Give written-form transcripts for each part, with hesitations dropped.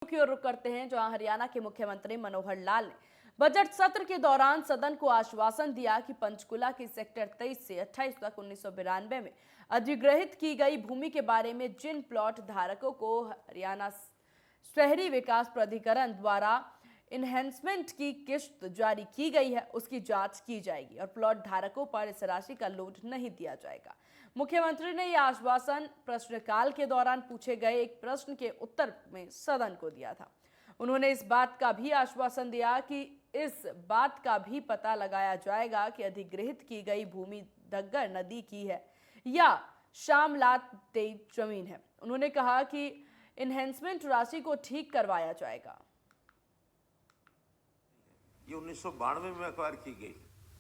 की ओर रुख करते हैं, जहां हरियाणा के मुख्यमंत्री मनोहर लाल ने बजट सत्र के दौरान सदन को आश्वासन दिया कि पंचकुला के सेक्टर 23 से 28 तक 1992 में अधिग्रहित की गई भूमि के बारे में जिन प्लॉट धारकों को हरियाणा शहरी विकास प्राधिकरण द्वारा इनहेंसमेंट की किस्त जारी की गई है, उसकी जांच की जाएगी और प्लॉट धारकों पर इस राशि का लोड नहीं दिया जाएगा। मुख्यमंत्री ने यह आश्वासन प्रश्नकाल के दौरान पूछे गए एक प्रश्न के उत्तर में सदन को दिया था। उन्होंने इस बात का भी आश्वासन दिया कि इस बात का भी पता लगाया जाएगा कि अधिग्रहित की गई भूमि डग्गर नदी की है या शामलात जमीन है। उन्होंने कहा कि इनहेंसमेंट राशि को ठीक करवाया जाएगा। ये 1992 में एक्वायर की गई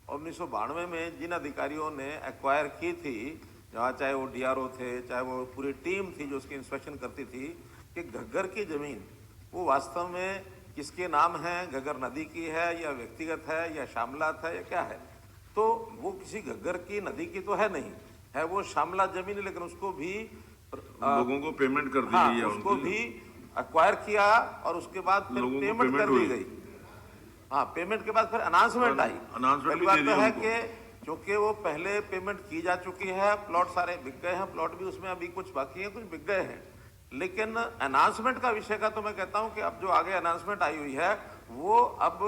और 1992 में जिन अधिकारियों ने एक्वायर की थी, जहाँ चाहे वो डीआरओ थे, चाहे वो पूरी टीम थी जो उसकी इंस्पेक्शन करती थी, कि घग्गर की जमीन वो वास्तव में किसके नाम है, घग्गर नदी की है या व्यक्तिगत है या शामलात है या क्या है। तो वो किसी घग्गर की नदी की तो है नहीं, है वो शामलात जमीन है, लेकिन उसको भी लोगों को पेमेंट कर दी गई, उसको भी एक्वायर किया और उसके बाद फिर पेमेंट कर दी गई। हाँ, पेमेंट के बाद फिर अनाउंसमेंट आई। पहली बात तो है कि क्योंकि वो पहले पेमेंट की जा चुकी है, प्लॉट सारे बिक गए हैं, प्लॉट भी उसमें अभी कुछ बाकी है, कुछ बिक गए हैं, लेकिन अनाउंसमेंट का विषय का तो मैं कहता हूं कि अब जो आगे अनाउंसमेंट आई हुई है वो अब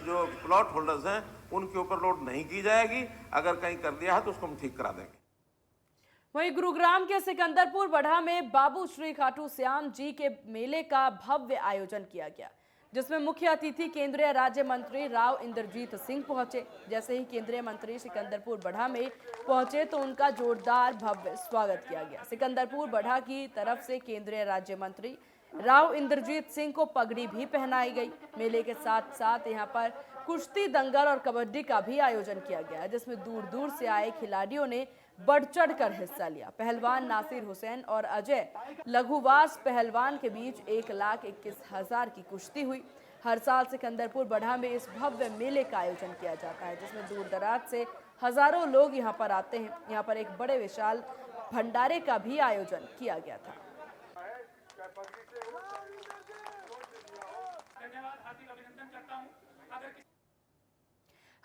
जो प्लॉट होल्डर्स हैं उनके ऊपर लोड नहीं की जाएगी। अगर कहीं कर दिया है तो उसको हम ठीक करा देंगे। वहीं गुरुग्राम के सिकंदरपुर बढ़ा में बाबू श्री खाटू श्याम जी के मेले का भव्य आयोजन किया गया, जिसमें मुख्य अतिथि केंद्रीय राज्य मंत्री राव इंद्रजीत सिंह पहुंचे। जैसे ही केंद्रीय मंत्री सिकंदरपुर बढ़ा में पहुंचे तो उनका जोरदार भव्य स्वागत किया गया। सिकंदरपुर बढ़ा की तरफ से केंद्रीय राज्य मंत्री राव इंद्रजीत सिंह को पगड़ी भी पहनाई गई। मेले के साथ साथ यहां पर कुश्ती, दंगल और कबड्डी का भी आयोजन किया गया, जिसमें दूर दूर से आए खिलाड़ियों ने बढ़ चढ़ कर हिस्सा लिया। पहलवान नासिर हुसैन और अजय लघुवास पहलवान के बीच 1,21,000 की कुश्ती हुई। हर साल सिकंदरपुर बढ़ा में इस भव्य मेले का आयोजन किया जाता है, जिसमें दूर दराज से हजारों लोग यहां पर आते हैं। यहां पर एक बड़े विशाल भंडारे का भी आयोजन किया गया था।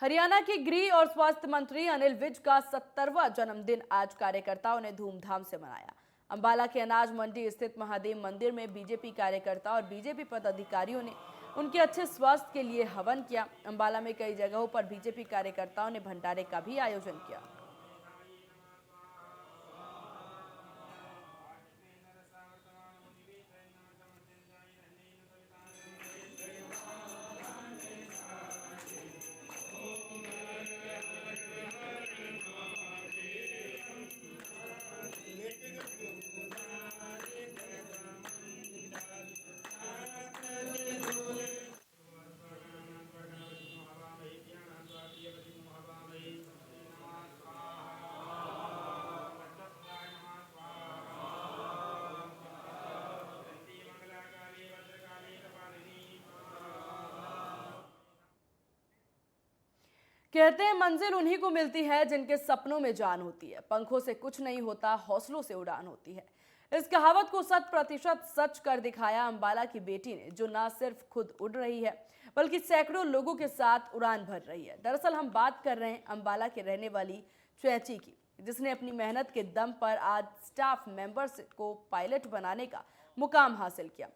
हरियाणा के गृह और स्वास्थ्य मंत्री अनिल विज का 70वां जन्मदिन आज कार्यकर्ताओं ने धूमधाम से मनाया। अंबाला के अनाज मंडी स्थित महादेव मंदिर में बीजेपी कार्यकर्ता और बीजेपी पदाधिकारियों ने उनके अच्छे स्वास्थ्य के लिए हवन किया। अंबाला में कई जगहों पर बीजेपी कार्यकर्ताओं ने भंडारे का भी आयोजन किया। कहते हैं मंजिल उन्हीं को मिलती है जिनके सपनों में जान होती है। पंखों से कुछ नहीं होता, हौसलों से उड़ान होती है। इस कहावत को 100% सच कर दिखाया अंबाला की बेटी ने, जो न सिर्फ खुद उड़ रही है बल्कि सैकड़ों लोगों के साथ उड़ान भर रही है। दरअसल हम बात कर रहे हैं अंबाला के रहने वाली चैची की, जिसने अपनी मेहनत के दम पर आज स्टाफ मेंबर्स को पायलट बनाने का मुकाम हासिल किया।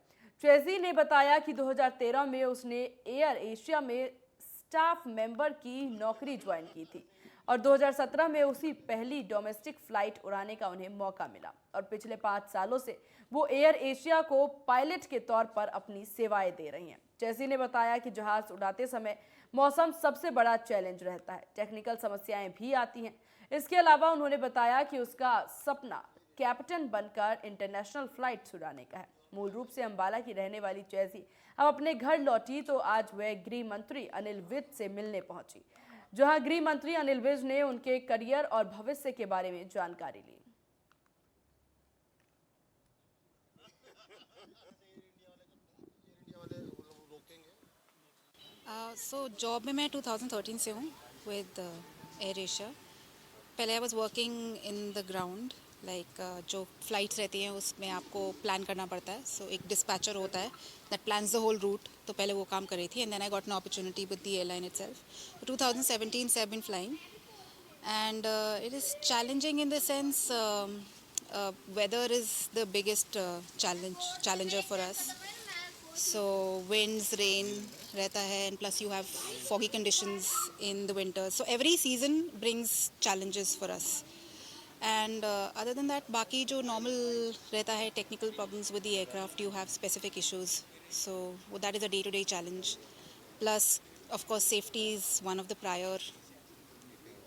चैची ने बताया कि 2013 में उसने एयर एशिया में स्टाफ मेंबर की नौकरी ज्वाइन की थी और 2017 में उसी पहली डोमेस्टिक फ्लाइट उड़ाने का उन्हें मौका मिला और पिछले 5 सालों से वो एयर एशिया को पायलट के तौर पर अपनी सेवाएं दे रही हैं। जैसी ने बताया कि जहाज उड़ाते समय मौसम सबसे बड़ा चैलेंज रहता है, टेक्निकल समस्याएं भी आती हैं। इसके अलावा उन्होंने बताया कि उसका सपना कैप्टन बनकर इंटरनेशनल फ्लाइट्स उड़ाने का है। मूल रूप से अंबाला की रहने वाली चैसी अब अपने घर लौटी तो आज वह गृह मंत्री अनिल विज से मिलने पहुंची, जहां गृह मंत्री अनिल विज ने उनके करियर और भविष्य के बारे में जानकारी ली। जॉब में मैं 2013 से हूँ विद एयर एशिया। पहले I was working in the ground like जो फ्लाइट्स रहती हैं उसमें आपको प्लान करना पड़ता है. सो एक डिस्पैचर होता है that plans the whole route. तो पहले वो काम कर रही थी and then I got an opportunity with the airline itself. 2017 से I been flying and it is challenging in the sense weather is the biggest challenger for us. So winds, rain रहता है and plus you have foggy conditions in the winter. So every season brings challenges for us. And other than that बाकी जो normal रहता है technical problems with the aircraft, you have specific issues. So that is a day-to-day challenge. Plus of course safety is one of the prior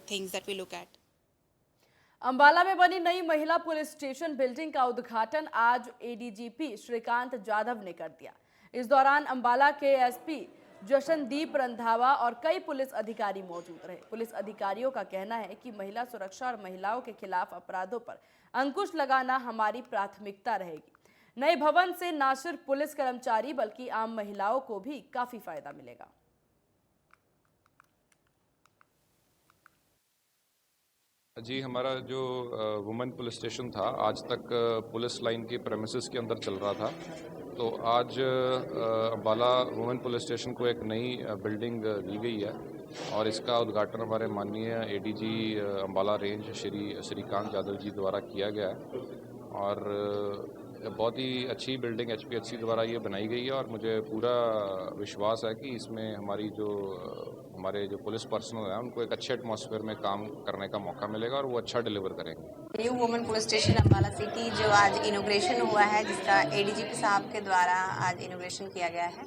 things that we look at. Ambala में बनी नई महिला police station building का उद्घाटन आज ADGP Shrikant Jadhav ने कर दिया। इस दौरान अंबाला के एसपी जशनदीप रंधावा और कई पुलिस अधिकारी मौजूद रहे। पुलिस अधिकारियों का कहना है कि महिला सुरक्षा और महिलाओं के खिलाफ अपराधों पर अंकुश लगाना हमारी प्राथमिकता रहेगी। नए भवन से न सिर्फ पुलिस कर्मचारी बल्कि आम महिलाओं को भी काफी फायदा मिलेगा। जी, हमारा जो वुमेन पुलिस स्टेशन था आज तक पुलिस लाइन की प्रेमिसेस के अंदर चल रहा था। तो आज अंबाला वुमेन पुलिस स्टेशन को एक नई बिल्डिंग दी गई है और इसका उद्घाटन हमारे माननीय एडीजी अंबाला रेंज श्री श्रीकांत जाधव जी द्वारा किया गया है। और बहुत ही अच्छी बिल्डिंग एचपीएचसी द्वारा ये बनाई गई है और मुझे पूरा विश्वास है कि इसमें हमारे जो पुलिस पर्सनल हैं उनको एक अच्छे एटमॉस्फेयर में काम करने का मौका मिलेगा और वो अच्छा डिलीवर करेंगे। New women police station Ambala city जो आज इनोग्रेशन हुआ है, जिसका एडीजीपी साहब के द्वारा आज इनोग्रेशन किया गया है।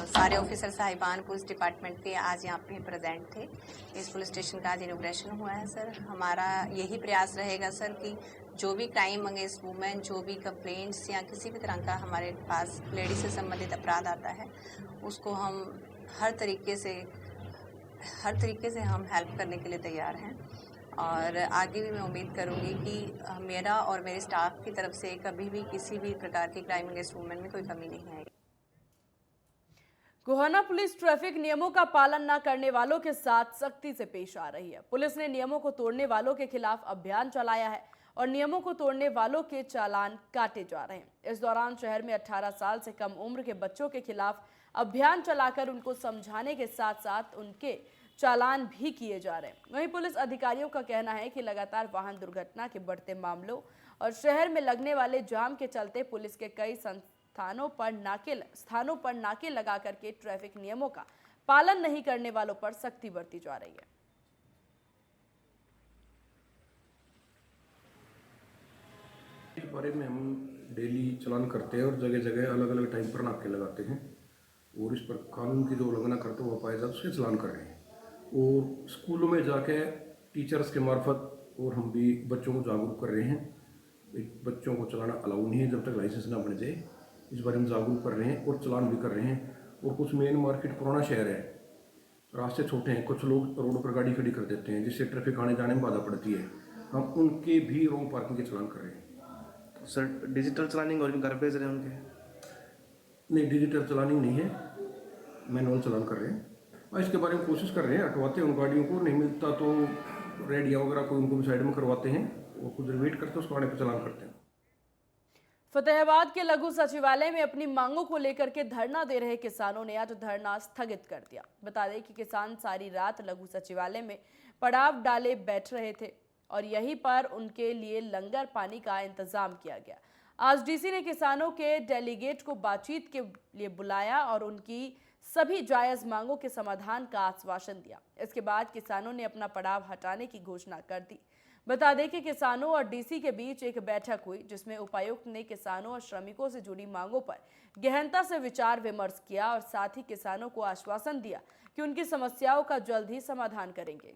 सारे ऑफिसर साहिबान पुलिस डिपार्टमेंट के आज यहाँ पे प्रेजेंट थे। इस पुलिस स्टेशन का आज इनोग्रेशन हुआ है। सर, हमारा यही प्रयास रहेगा सर कि जो भी क्राइम अगेंस्ट वुमेन, जो भी कंप्लेंट्स या किसी भी तरह का हमारे पास लेडीज से संबंधित अपराध आता है, उसको हम हर तरीके से हम हेल्प करने के लिए तैयार हैं। और आगे भी मैं उम्मीद करूंगी कि मेरा और मेरे स्टाफ की तरफ से कभी भी किसी भी प्रकार की क्राइम अगेंस्ट वुमेन में कोई कमी नहीं आएगी। गोहाना पुलिस ट्रैफिक नियमों का पालन न करने वालों के साथ सख्ती से पेश आ रही है। पुलिस ने नियमों को तोड़ने वालों के खिलाफ अभियान चलाया है और नियमों को तोड़ने वालों के चालान काटे जा रहे हैं। इस दौरान शहर में 18 साल से कम उम्र के बच्चों के खिलाफ अभियान चलाकर उनको समझाने के साथ साथ उनके चालान भी किए जा रहे हैं। वहीं पुलिस अधिकारियों का कहना है कि लगातार वाहन दुर्घटना के बढ़ते मामलों और शहर में लगने वाले जाम के चलते पुलिस के कई स्थानों पर नाके लगा करके ट्रैफिक नियमों का पालन नहीं करने वालों पर सख्ती बरती जा रही है। इस बारे में हम डेली चलान करते हैं और जगह जगह अलग अलग टाइम पर नाके लगाते हैं और इस पर कानून की जो उल्लंघना करते हुआ पाया जाता है उसके चलान कर रहे हैं। और स्कूलों में जाके टीचर्स के मार्फत और हम भी बच्चों को जागरूक कर रहे हैं। बच्चों को चलाना अलाउ नहीं है जब तक लाइसेंस ना बन जाए। इस बारे में जागरूक कर रहे हैं और चलान भी कर रहे हैं। और कुछ मेन मार्केट पुराना शहर है, रास्ते छोटे हैं, कुछ लोग रोड पर गाड़ी खड़ी कर देते हैं जिससे ट्रैफिक आने जाने में बाधा पड़ती है। हम उनके भी रोंग पार्किंग के चलान कर रहे हैं। तो सर डिजिटल चलानिंग और घर भेज रहे हैं उनके? नहीं, डिजिटल चलानिंग नहीं है, मैनुअल चलान कर रहे हैं। और इसके बारे में कोशिश कर रहे हैं, हटवाते हैं उन गाड़ियों को, नहीं मिलता तो रेडिया वगैरह को उनको भी साइड में करवाते हैं और कुछ वेट करते हैं, उसको आने पर चलान करते हैं। फतेहाबाद के लघु सचिवालय में अपनी मांगों को लेकर के धरना दे रहे किसानों ने आज धरना स्थगित कर दिया। बता दें कि किसान सारी रात लघु सचिवालय में पड़ाव डाले बैठ रहे थे और यहीं पर उनके लिए लंगर पानी का इंतजाम किया गया। आज डीसी ने किसानों के डेलीगेट को बातचीत के लिए बुलाया और उनकी सभी जायज मांगों के समाधान का आश्वासन दिया। इसके बाद किसानों ने अपना पड़ाव हटाने की घोषणा कर दी। बता दें कि किसानों और डीसी के बीच एक बैठक हुई जिसमें उपायुक्त ने किसानों और श्रमिकों से जुड़ी मांगों पर गहनता से विचार विमर्श किया और साथ ही किसानों को आश्वासन दिया कि उनकी समस्याओं का जल्द ही समाधान करेंगे।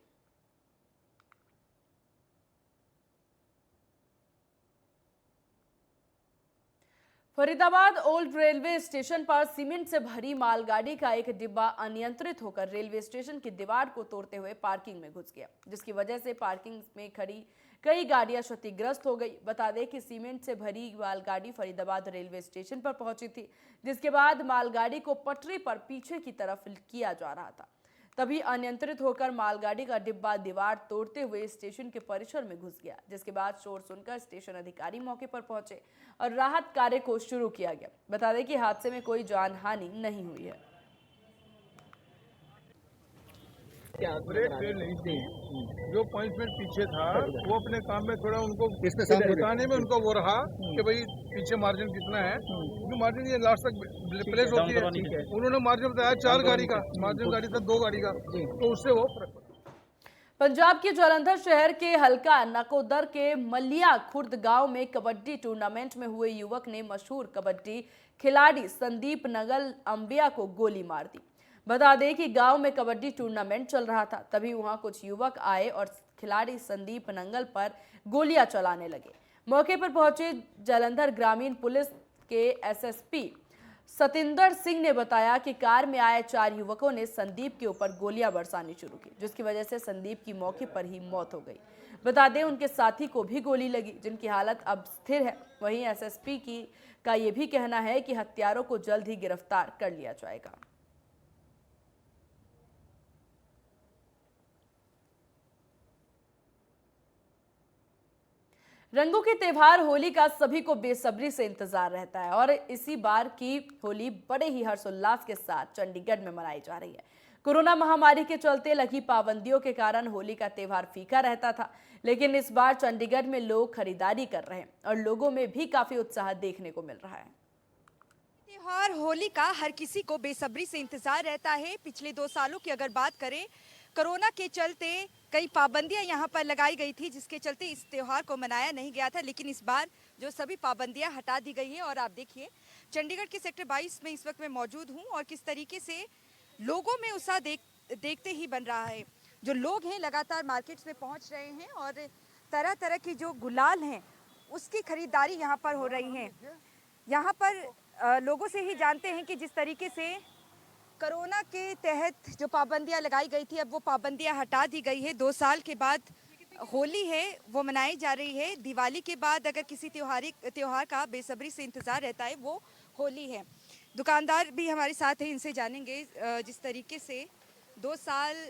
फरीदाबाद ओल्ड रेलवे स्टेशन पर सीमेंट से भरी मालगाड़ी का एक डिब्बा अनियंत्रित होकर रेलवे स्टेशन की दीवार को तोड़ते हुए पार्किंग में घुस गया, जिसकी वजह से पार्किंग में खड़ी कई गाड़ियां क्षतिग्रस्त हो गई। बता दें कि सीमेंट से भरी मालगाड़ी फरीदाबाद रेलवे स्टेशन पर पहुंची थी, जिसके बाद मालगाड़ी को पटरी पर पीछे की तरफ किया जा रहा था। तभी अनियंत्रित होकर मालगाड़ी का डिब्बा दीवार तोड़ते हुए स्टेशन के परिसर में घुस गया, जिसके बाद शोर सुनकर स्टेशन अधिकारी मौके पर पहुंचे और राहत कार्य को शुरू किया गया। बता दें कि हादसे में कोई जानहानि नहीं हुई है। ब्रेक फेल नहीं थी, जो पॉइंटमेंट पीछे था वो अपने काम में थोड़ा उनको बताने में उनको वो रहा कि भाई पीछे मार्जिन कितना है, क्योंकि मार्जिन ये लास्ट तक प्लेस होती है। उन्होंने मार्जिन बताया 4 गाड़ी का, मार्जिन गाड़ी था 2 गाड़ी का, तो उससे वो फर्क पड़ा। पंजाब के जालंधर शहर के हल्का नकोदर के मलिया खुर्द गांव में कबड्डी टूर्नामेंट में हुए युवक ने मशहूर कबड्डी खिलाड़ी संदीप नंगल अंबिया को गोली मार दी। बता दें कि गांव में कबड्डी टूर्नामेंट चल रहा था, तभी वहां कुछ युवक आए और खिलाड़ी संदीप नंगल पर गोलियां चलाने लगे। मौके पर पहुंचे जालंधर ग्रामीण पुलिस के एसएसपी सतिंदर सिंह ने बताया कि कार में आए 4 युवकों ने संदीप के ऊपर गोलियां बरसानी शुरू की, जिसकी वजह से संदीप की मौके पर ही मौत हो गई। बता दें उनके साथी को भी गोली लगी, जिनकी हालत अब स्थिर है। वहीं एसएसपी का ये भी कहना है कि हत्यारों को जल्द ही गिरफ्तार कर लिया जाएगा। रंगों के त्योहार होली का सभी को बेसब्री से इंतजार रहता है और इसी बार की होली बड़े ही हर्षोल्लास के साथ चंडीगढ़ में मनाई जा रही है। कोरोना महामारी के चलते लगी पाबंदियों के कारण होली का त्योहार फीका रहता था, लेकिन इस बार चंडीगढ़ में लोग खरीदारी कर रहे हैं और लोगों में भी काफी उत्साह देखने को मिल रहा है। त्योहार होली का हर किसी को बेसब्री से इंतजार रहता है। पिछले 2 सालों की अगर बात करें, कोरोना के चलते कई पाबंदियां यहां पर लगाई गई थी, जिसके चलते इस त्योहार को मनाया नहीं गया था। लेकिन इस बार जो सभी पाबंदियां हटा दी गई है और आप देखिए चंडीगढ़ के सेक्टर 22 में इस वक्त मैं मौजूद हूं और किस तरीके से लोगों में उत्साह देखते ही बन रहा है। जो लोग हैं लगातार मार्केट्स में पहुंच रहे हैं और तरह तरह की जो गुलाल हैं उसकी खरीदारी यहाँ पर हो रही है। यहाँ पर लोगों से ही जानते हैं कि जिस तरीके से कोरोना के तहत जो पाबंदियां लगाई गई थी, अब वो पाबंदियां हटा दी गई है। 2 साल के बाद होली है वो मनाई जा रही है। दिवाली के बाद अगर किसी त्योहार का बेसब्री से इंतजार रहता है वो होली है। दुकानदार भी हमारे साथ हैं, इनसे जानेंगे जिस तरीके से 2 साल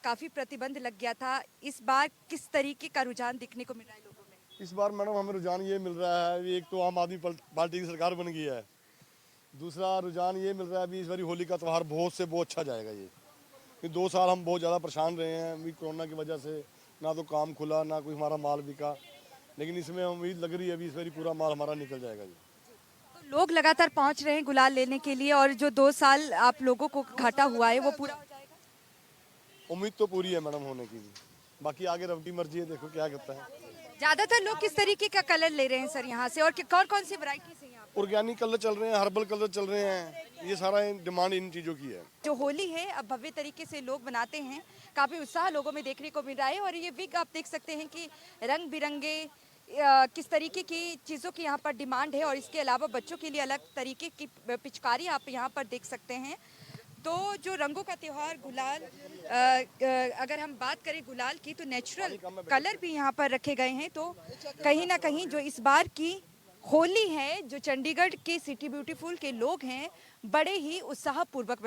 काफ़ी प्रतिबंध लग गया था, इस बार किस तरीके का रुझान दिखने को मिल रहा है लोगों में? इस बार मैडम हमें रुझान ये मिल रहा है, एक तो आम आदमी पार्टी की सरकार बन गई है, दूसरा रुझान ये मिल रहा है अभी इस बार होली का त्यौहार बहुत अच्छा जाएगा। ये 2 साल हम बहुत ज़्यादा परेशान रहे हैं अभी कोरोना की वजह से, ना तो काम खुला ना कोई हमारा माल बिका, लेकिन इसमें उम्मीद लग रही है अभी इस बार पूरा माल हमारा निकल जाएगा। तो लोग लगातार पहुंच रहे हैं गुलाल लेने के लिए और जो 2 साल आप लोगों को घाटा हुआ है वो पूरा हो जाएगा? उम्मीद तो पूरी है मैडम होने की, बाकी आगे रब की मर्जी है, देखो क्या करता है। ज़्यादातर लोग किस तरीके का कलर ले रहे हैं सर यहाँ से, और कौन कौन सी वैरायटीज है यहाँ? ऑर्गेनिक कलर चल रहे हैं, हर्बल कलर चल रहे हैं, ये सारा डिमांड इन चीज़ों की है। जो होली है अब भव्य तरीके से लोग मनाते हैं, काफ़ी उत्साह लोगों में देखने को मिल रहा है। और ये विग आप देख सकते हैं कि रंग बिरंगे किस तरीके की चीज़ों की यहाँ पर डिमांड है और इसके अलावा बच्चों के लिए अलग तरीके की पिचकारी आप यहाँ पर देख सकते हैं। तो जो रंगों का त्यौहार गुलाल, अगर हम बात करें गुलाल की तो नेचुरल कलर भी यहाँ पर रखे गए हैं। तो कहीं ना कहीं जो इस बार की होली है, जो चंडीगढ़ के सिटी ब्यूटीफुल के लोग हैं बड़े ही उत्साहपूर्वक